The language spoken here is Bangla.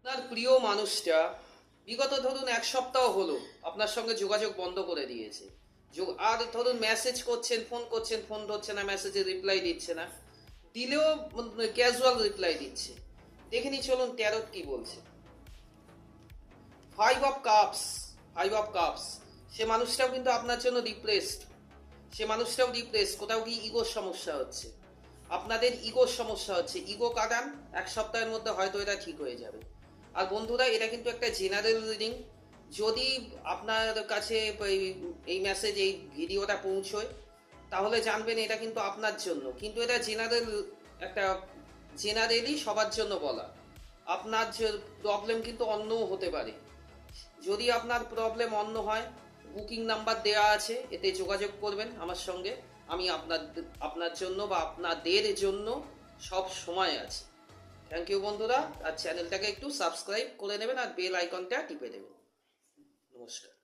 আপনার প্রিয় মানুষটা বিগত ধরুন এক সপ্তাহ হলো আপনার সঙ্গে যোগাযোগ বন্ধ করে দিয়েছে। আর ধরুন মেসেজ করছেন, ফোন ধরছে না, মেসেজে রিপ্লাই দিচ্ছে না, দিলেও ক্যাজুয়াল রিপ্লাই দিচ্ছে। দেখে নি চলুন ট্যারোট কি বলছে। Five of cups. সে মানুষটাও কিন্তু আপনার জন্য ডিপ্রেসড। কোথাও কি ইগোর সমস্যা হচ্ছে, আপনাদের ইগোর সমস্যা হচ্ছে। ইগো কাটান, এক সপ্তাহের মধ্যে হয়তো এটা ঠিক হয়ে যাবে। আর বন্ধুরা, এটা কিন্তু একটা জেনারেল রিডিং। যদি আপনার কাছে এই মেসেজ, এই ভিডিওটা পৌঁছয়, তাহলে জানবেন এটা কিন্তু আপনার জন্য। কিন্তু এটা একটা জেনারেলি সবার জন্য বলা। আপনার যে প্রবলেম কিন্তু অন্যও হতে পারে। যদি আপনার প্রবলেম অন্য হয়, বুকিং নাম্বার দেওয়া আছে, এতে যোগাযোগ করবেন আমার সঙ্গে। আমি আপনার জন্য বা আপনাদের জন্য সব সময় আছি। থ্যাংক ইউ বন্ধুরা। আর চ্যানেলটাকে একটু সাবস্ক্রাইব করে নেবেন আর বেল আইকনটা টিপে দেবেন। নমস্কার।